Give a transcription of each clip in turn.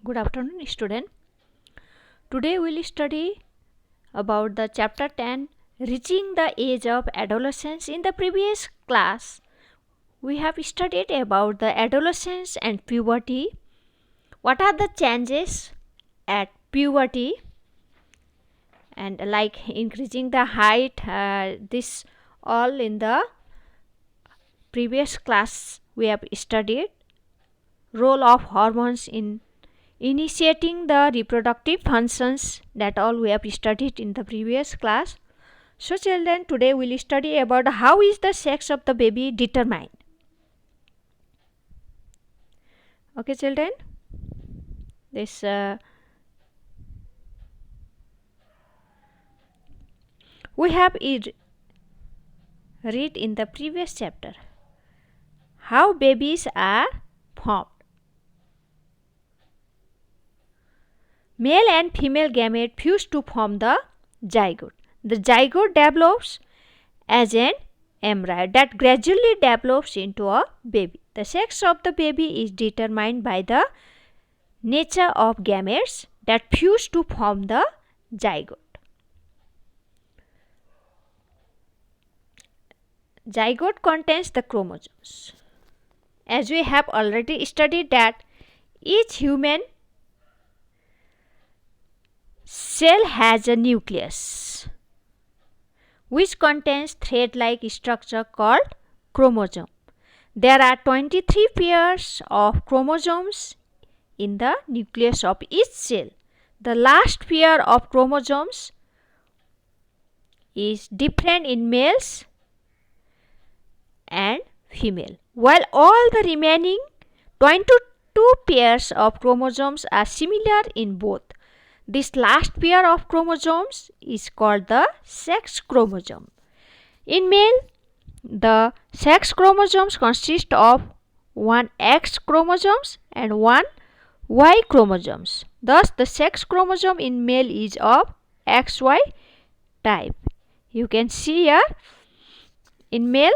Good afternoon, student. Today we will study about the chapter 10, reaching the age of adolescence. In the previous class, we have studied about the adolescence and puberty. What are the changes at puberty? And like increasing the height, this all in the previous class we have studied. Role of hormones in initiating the reproductive functions, that all we have studied in the previous class. So children, today we will study about how is the sex of the baby determined. Okay children, this we have read in the previous chapter how babies are formed. Male and female gamete fuse to form the zygote. The zygote develops as an embryo that gradually develops into a baby. The sex of the baby is determined by the nature of gametes that fuse to form the zygote. Zygote contains the chromosomes. As we have already studied that each human cell has a nucleus which contains thread-like structure called chromosome. There are 23 pairs of chromosomes in the nucleus of each cell. The last pair of chromosomes is different in males and female, while all the remaining 22 pairs of chromosomes are similar in both. This last pair of chromosomes is called the sex chromosome. In male, the sex chromosomes consist of one X chromosomes and one Y chromosomes. Thus, the sex chromosome in male is of XY type. You can see here in male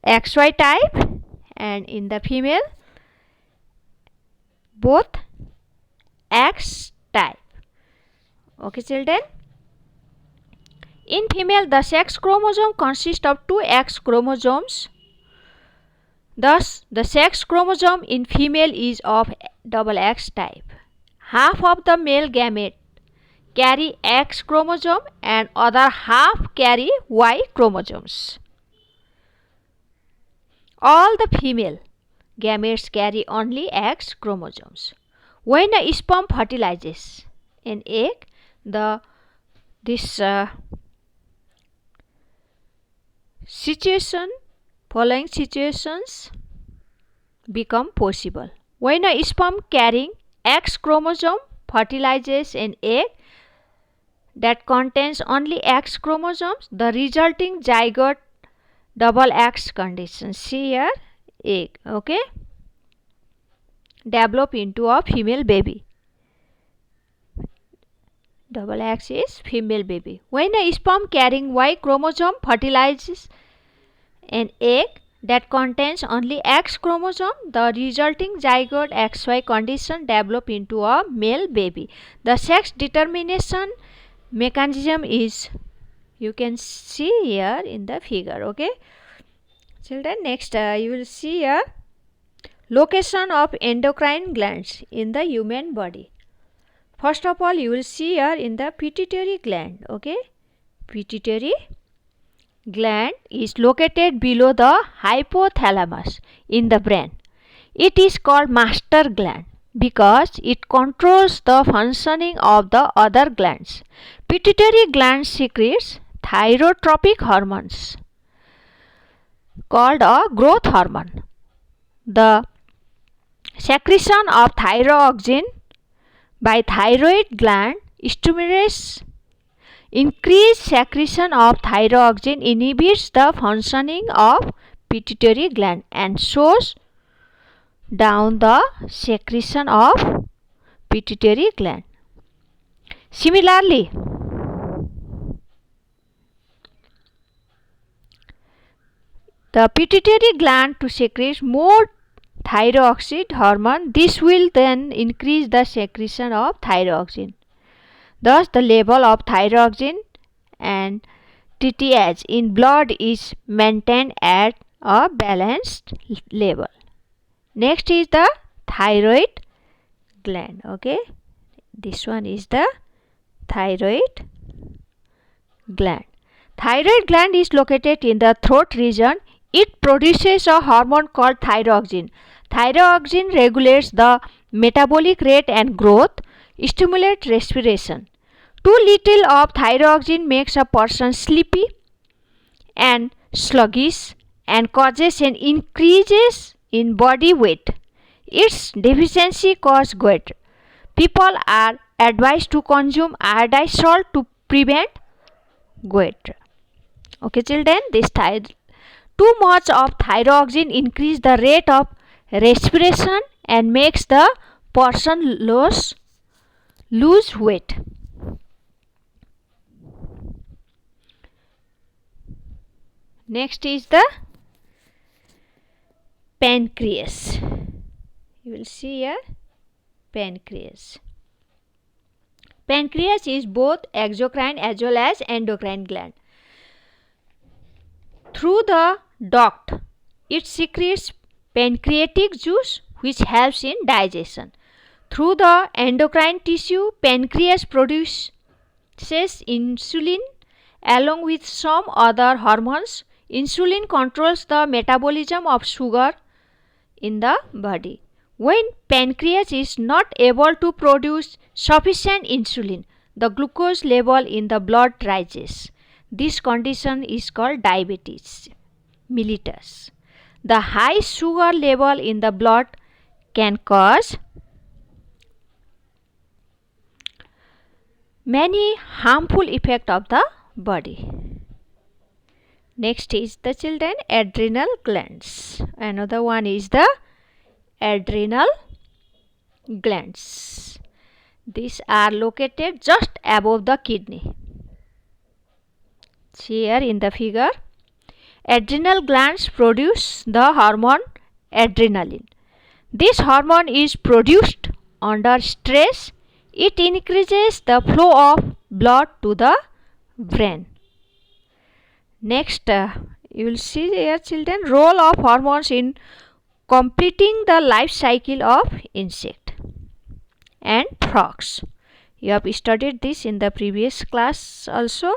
XY type and in the female both X type. Okay children, in female the sex chromosome consists of two X chromosomes. Thus the sex chromosome in female is of XX type. Half of the male gamete carry X chromosome and other half carry Y chromosomes. All the female gametes carry only X chromosomes. When a sperm fertilizes an egg, following situations become possible. When a sperm carrying X chromosome fertilizes an egg that contains only X chromosomes, the resulting zygote double X condition, see here egg, okay, develop into a female baby. Double X is female baby. When a sperm carrying Y chromosome fertilizes an egg that contains only X chromosome, the resulting zygote XY condition develop into a male baby. The sex determination mechanism is, you can see here in the figure, okay. Children, next you will see here location of endocrine glands in the human body. First of all, you will see here in the pituitary gland, okay. Pituitary gland is located below the hypothalamus in the brain. It is called master gland because it controls the functioning of the other glands. Pituitary gland secretes thyrotropic hormones called a growth hormone. The secretion of thyroxine by thyroid gland stimulates increased secretion of thyroxine, inhibits the functioning of pituitary gland and slows down the secretion of pituitary gland. Similarly, the pituitary gland to secrete more thyroxine hormone. This will then increase the secretion of thyroxine. Thus, the level of thyroxine and TTH in blood is maintained at a balanced level. Next is the thyroid gland. Okay, this one is the thyroid gland. Thyroid gland is located in the throat region. It produces a hormone called thyroxine. Thyroxine regulates the metabolic rate and growth, stimulates respiration. Too little of thyroxine makes a person sleepy and sluggish and causes an increase in body weight. Its deficiency causes gout. People are advised to consume iodized salt to prevent gout. Okay, children, too much of thyroxine increase the rate of respiration and makes the person lose weight. Next is the pancreas. You will see here pancreas. Pancreas is both exocrine as well as endocrine gland. Through the duct, it secretes pancreatic juice which helps in digestion. Through the endocrine tissue, pancreas produces insulin along with some other hormones. Insulin controls the metabolism of sugar in the body. When pancreas is not able to produce sufficient insulin, the glucose level in the blood rises. This condition is called diabetes mellitus. The high sugar level in the blood can cause many harmful effects of the body. Next is the children adrenal glands. Another one is the adrenal glands. These are located just above the kidney. Here in the figure, adrenal glands produce the hormone adrenaline. This hormone is produced under stress. It increases the flow of blood to the brain. Next, you will see here children role of hormones in completing the life cycle of insect and frogs. You have studied this in the previous class also.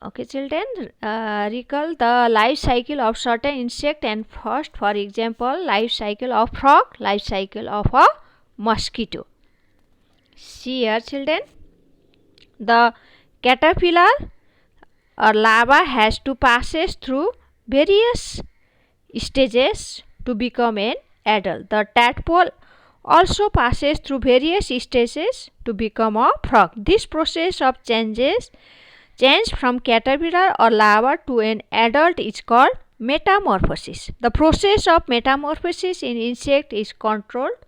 Okay, children, recall the life cycle of certain insect and first, for example, life cycle of frog, life cycle of a mosquito. See here, children, the caterpillar or larva has to passes through various stages to become an adult. The tadpole also passes through various stages to become a frog. This process of change from caterpillar or larva to an adult is called metamorphosis. The process of metamorphosis in insect is controlled.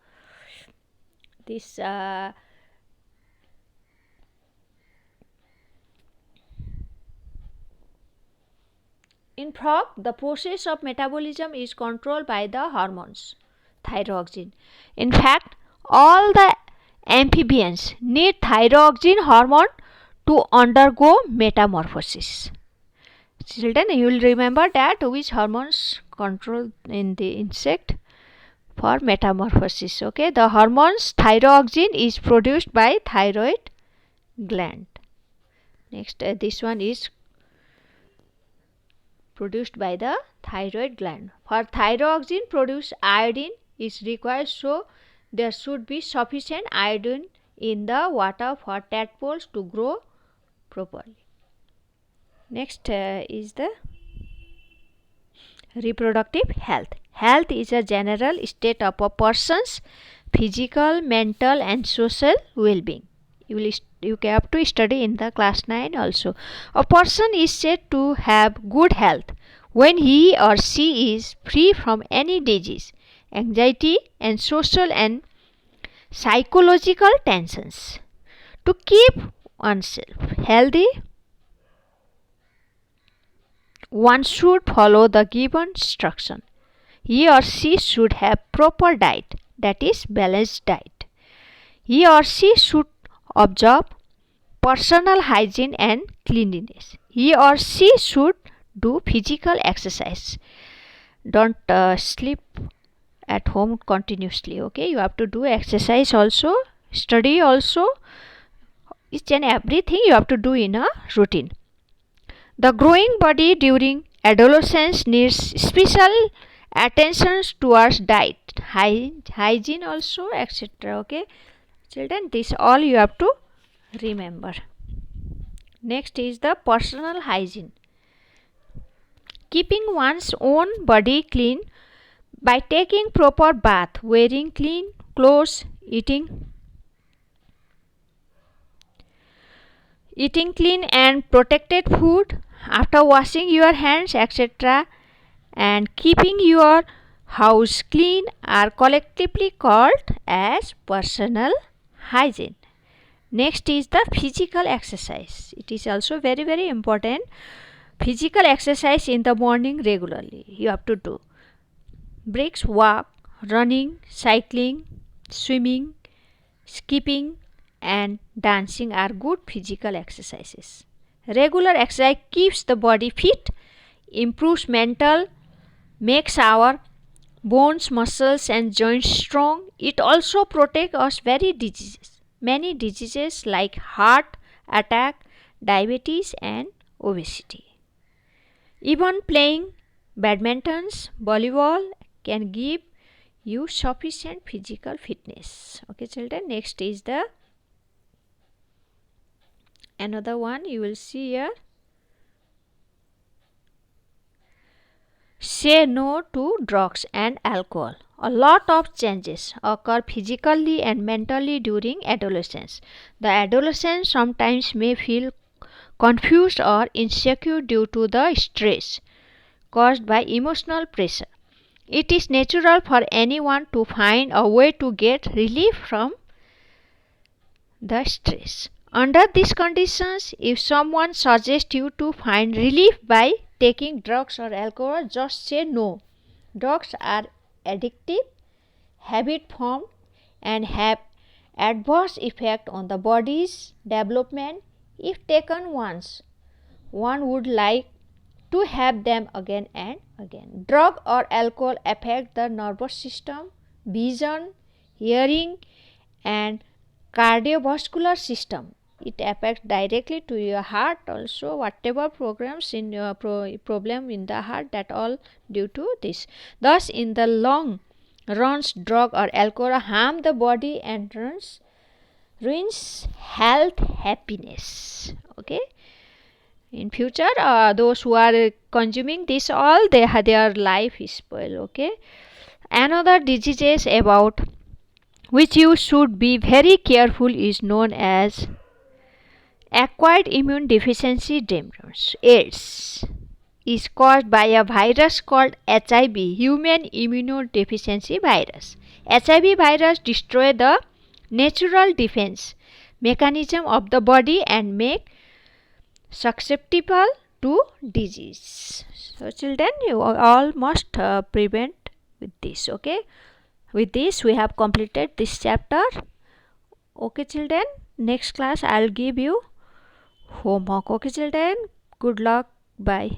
In frog, the process of metabolism is controlled by the hormones, thyroxine. In fact, all the amphibians need thyroxine hormone to undergo metamorphosis. Children, you will remember that which hormones control in the insect for metamorphosis. Okay, the hormones thyroxine is produced by thyroid gland. Next, this one is produced by the thyroid gland. For thyroxine produce, iodine is required, so there should be sufficient iodine in the water for tadpoles to grow properly. Next is the reproductive health. Health is a general state of a person's physical, mental and social well-being. You have to study in the class 9 also. A person is said to have good health when he or she is free from any disease, anxiety and social and psychological tensions. To keep oneself healthy, one should follow the given instruction. he or she should have proper diet, that is balanced diet. He or she should observe personal hygiene and cleanliness. He or she should do physical exercise. Don't sleep at home continuously. Okay, you have to do exercise also, study also. Each and everything you have to do in a routine. The growing body during adolescence needs special attention towards diet, hygiene also, etc. Okay, children, this all you have to remember. Next is the personal hygiene. Keeping one's own body clean by taking proper bath, wearing clean clothes, eating clean and protected food after washing your hands, etc., and keeping your house clean are collectively called as personal hygiene. Next is the physical exercise. It is also very, very important. Physical exercise in the morning regularly you have to do. Brisk walk, running, cycling, swimming, skipping, and dancing are good physical exercises. Regular exercise keeps the body fit, improves mental, makes our bones, muscles, and joints strong. It also protects us many diseases like heart attack, diabetes, and obesity. Even playing badminton, volleyball can give you sufficient physical fitness. Okay, children, next is the another one you will see here. Say no to drugs and alcohol. A lot of changes occur physically and mentally during adolescence. The adolescent sometimes may feel confused or insecure due to the stress caused by emotional pressure. It is natural for anyone to find a way to get relief from the stress. Under these conditions, if someone suggests you to find relief by taking drugs or alcohol, just say no. Drugs are addictive, habit formed, and have adverse effect on the body's development if taken once. One would like to have them again and again. Drug or alcohol affect the nervous system, vision, hearing, and cardiovascular system. It affects directly to your heart also. Whatever programs in your problem in the heart, that all due to this. Thus, in the long runs, drug or alcohol harm the body and ruins health, happiness. Okay. In future, those who are consuming this all, their life is spoiled. Okay. Another diseases about which you should be very careful is known as acquired immune deficiency syndrome. AIDS is caused by a virus called HIV, human immunodeficiency virus. HIV virus destroys the natural defense mechanism of the body and make susceptible to disease. So children, you all must prevent with this. Okay, with this we have completed this chapter. Okay children, next class I'll give you homework. Okay children, good luck, bye.